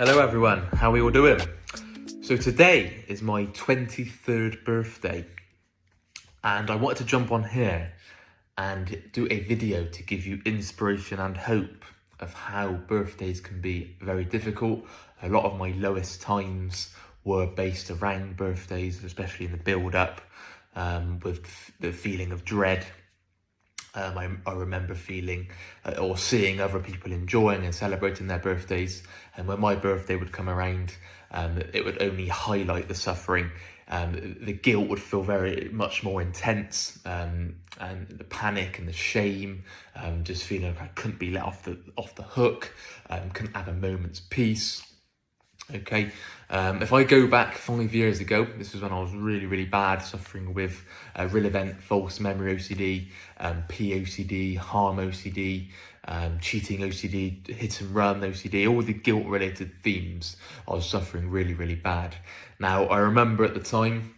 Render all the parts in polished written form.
Hello everyone, how are we all doing? So today is my 23rd birthday and I wanted to jump on here and do a video to give you inspiration and hope of how birthdays can be very difficult. A lot of my lowest times were based around birthdays, especially in the build up, with the feeling of dread. I remember feeling or seeing other people enjoying and celebrating their birthdays, and when my birthday would come around, it would only highlight the suffering. The guilt would feel very much more intense, and the panic and the shame, just feeling like I couldn't be let off the hook, couldn't have a moment's peace. Okay, if I go back 5 years ago, this was when I was really bad, suffering with real event, false memory OCD, POCD, harm OCD, cheating OCD, hit and run OCD, all the guilt related themes. I was suffering really bad. Now, I remember at the time,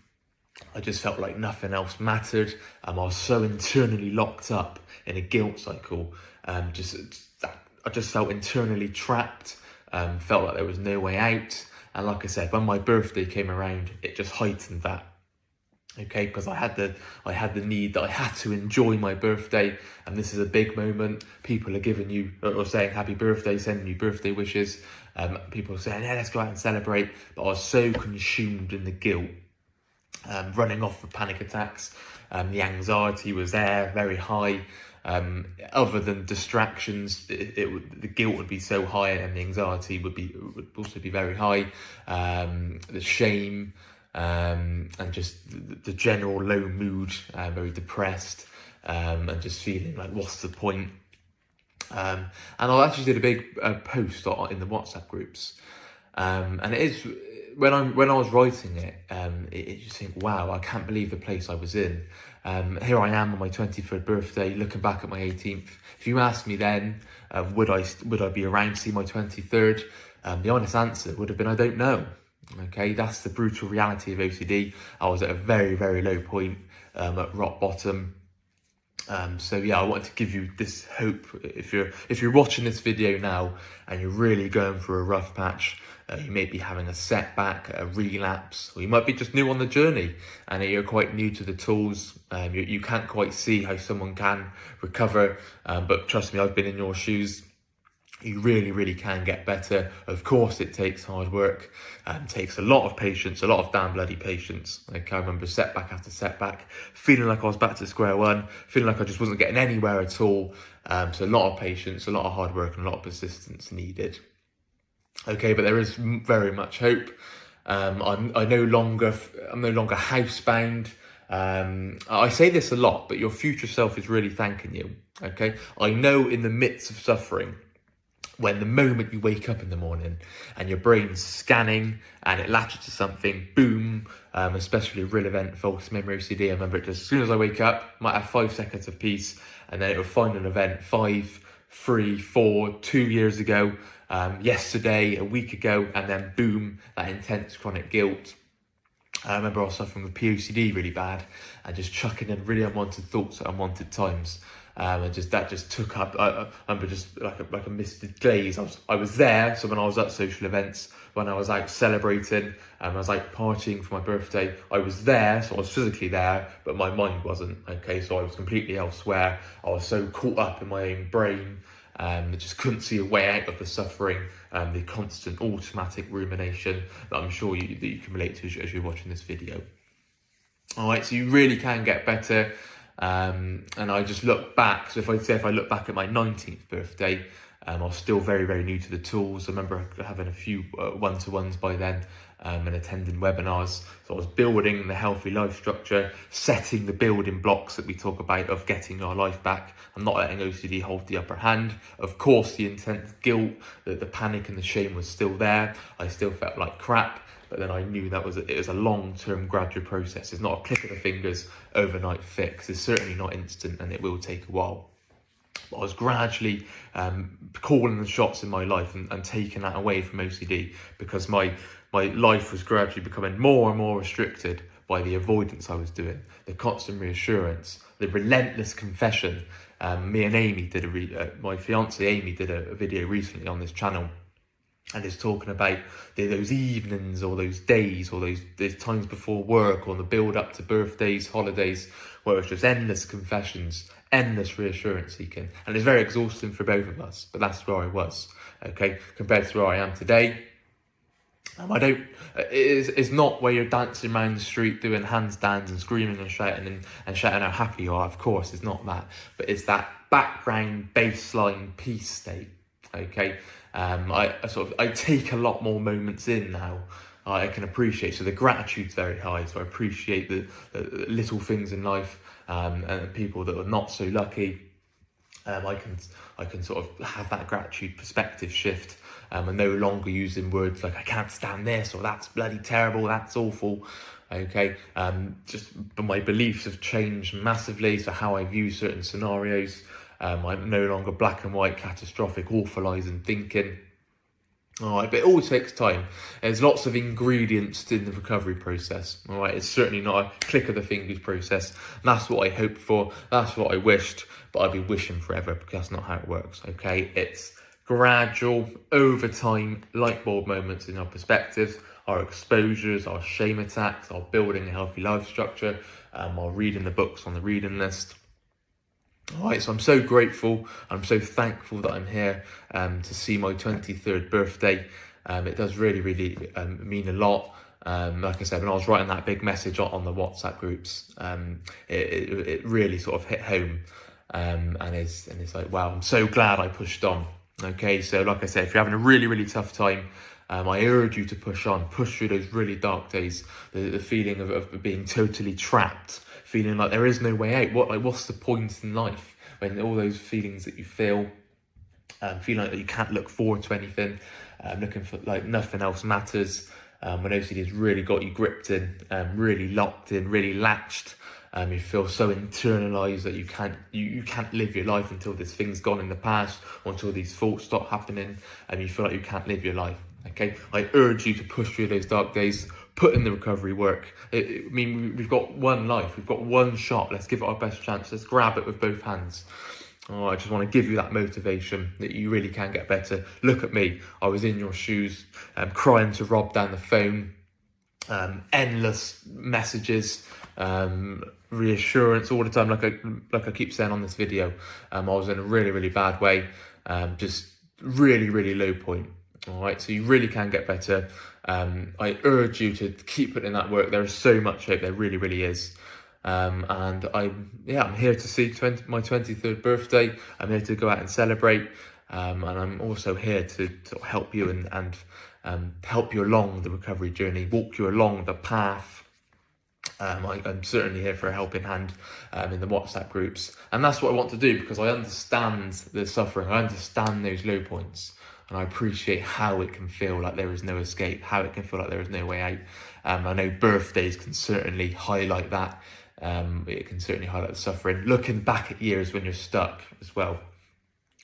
I just felt like nothing else mattered. I was so internally locked up in a guilt cycle. I just felt internally trapped. Felt like there was no way out, and like I said, when my birthday came around, it just heightened that. Okay, because I had the need that I had to enjoy my birthday, and this is a big moment. People are giving you or saying happy birthday, sending you birthday wishes. People are saying, yeah, let's go out and celebrate. But I was so consumed in the guilt, running off with panic attacks. The anxiety was there, very high. Other than distractions, the guilt would be so high, and the anxiety would also be very high. The shame, and just the general low mood, very depressed, and just feeling like, what's the point? And I actually did a big post in the WhatsApp groups, and it is when I was writing it, it just think, wow, I can't believe the place I was in. Here I am on my 23rd birthday, looking back at my 18th. If you asked me then, would I be around to see my 23rd? The honest answer would have been, I don't know. Okay, that's the brutal reality of OCD. I was at a very low point, at rock bottom. So yeah, I wanted to give you this hope. If you're watching this video now and you're really going through a rough patch, you may be having a setback, a relapse, or you might be just new on the journey and you're quite new to the tools. You can't quite see how someone can recover, but trust me, I've been in your shoes. You really can get better. Of course, it takes hard work, takes a lot of patience, a lot of damn bloody patience. Okay, I remember setback after setback, feeling like I was back to square one, feeling like I just wasn't getting anywhere at all. So a lot of patience, a lot of hard work, and a lot of persistence needed. Okay, but there is very much hope. I'm no longer housebound. I say this a lot, but your future self is really thanking you. Okay, I know in the midst of suffering, when the moment you wake up in the morning and your brain's scanning and it latches to something, boom, especially real event, false memory OCD. I remember it just as soon as I wake up, might have 5 seconds of peace, and then it will find an event 5, 3, 4, 2 years ago, yesterday, a week ago, and then boom, that intense chronic guilt. I remember I was suffering with POCD really bad and just chucking in really unwanted thoughts at unwanted times. And that just took up. I remember just like a misted glaze. I was there. So when I was at social events, when I was out celebrating, I was like partying for my birthday, I was there. So I was physically there, but my mind wasn't. Okay, so I was completely elsewhere. I was so caught up in my own brain. I just couldn't see a way out of the suffering, the constant automatic rumination that I'm sure that you can relate to as you're watching this video. All right, so you really can get better. And I just look back. So if I look back at my 19th birthday, I was still very new to the tools. I remember having a few one-to-ones by then, and attending webinars. So I was building the healthy life structure, setting the building blocks that we talk about of getting our life back. I'm not letting OCD hold the upper hand. Of course, the intense guilt, the panic and the shame was still there. I still felt like crap. But then I knew it was a long-term gradual process. It's not a click of the fingers, overnight fix. It's certainly not instant, and it will take a while. But I was gradually calling the shots in my life and taking that away from OCD, because my life was gradually becoming more and more restricted by the avoidance I was doing, the constant reassurance, the relentless confession. Me and Amy my fiance Amy did a video recently on this channel, and is talking about those evenings or those days or those times before work or the build up to birthdays, holidays, where it's just endless confessions, endless reassurance seeking. And it's very exhausting for both of us, but that's where I was, okay? Compared to where I am today, it's not where you're dancing around the street doing handstands and screaming and shouting how happy you are. Of course, it's not that, but it's that background baseline peace state, okay? I take a lot more moments in now. I can appreciate, so the gratitude's very high, so I appreciate the little things in life, and the people that are not so lucky. I can sort of have that gratitude perspective shift. I'm no longer using words like I can't stand this or that's bloody terrible, that's awful. Okay, but my beliefs have changed massively. So how I view certain scenarios, I'm no longer black and white, catastrophic, awfulising thinking. All right, but it all takes time. There's lots of ingredients in the recovery process. All right, it's certainly not a click of the fingers process. And that's what I hoped for. That's what I wished, but I'd be wishing forever because that's not how it works. Okay, it's gradual, over time, light bulb moments in our perspectives, our exposures, our shame attacks, our building a healthy life structure, our reading the books on the reading list. All right, so I'm so grateful. I'm so thankful that I'm here to see my 23rd birthday. It does really mean a lot. Like I said, when I was writing that big message on the WhatsApp groups, it really sort of hit home. And it's like, wow, I'm so glad I pushed on. Okay, so like I said, if you're having a really tough time, I urge you to push on, push through those really dark days, the feeling of being totally trapped, feeling like there is no way out. What's the point in life when all those feelings that you feel, feeling like that you can't look forward to anything, looking for like nothing else matters, when OCD has really got you gripped in, really locked in, really latched. You feel so internalized that you can't live your life until this thing's gone in the past or until these thoughts stop happening, and you feel like you can't live your life. Okay, I urge you to push through those dark days, put in the recovery work. I mean, we've got one life, we've got one shot. Let's give it our best chance. Let's grab it with both hands. Oh, I just want to give you that motivation that you really can get better. Look at me. I was in your shoes, crying to Rob down the phone, endless messages, reassurance all the time, like I keep saying on this video. I was in a really bad way, just really low point. All right, so you really can get better. I urge you to keep putting in that work. There is so much hope, there really is. And I'm here to see my 23rd birthday. I'm here to go out and celebrate, and I'm also here to sort of help you and help you along the recovery journey, walk you along the path. I'm certainly here for a helping hand in the WhatsApp groups, and that's what I want to do because I understand the suffering, I understand those low points, and I appreciate how it can feel like there is no escape, how it can feel like there is no way out. I know birthdays can certainly highlight that. It can certainly highlight the suffering. Looking back at years when you're stuck as well.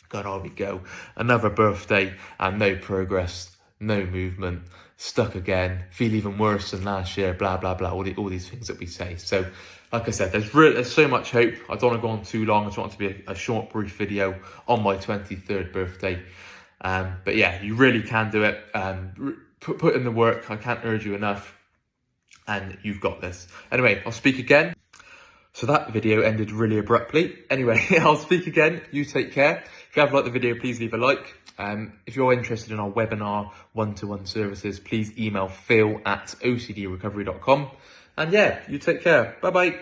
God, on we go. Another birthday and no progress, no movement, stuck again, feel even worse than last year, blah, blah, blah, all these things that we say. So, like I said, there's so much hope. I don't want to go on too long. I just want it to be a short, brief video on my 23rd birthday. But yeah, you really can do it. Put in the work. I can't urge you enough. And you've got this. Anyway, I'll speak again. So that video ended really abruptly. Anyway, I'll speak again. You take care. If you have liked the video, please leave a like. If you're interested in our webinar, one-to-one services, please email phil@ocdrecovery.com. And yeah, you take care. Bye-bye.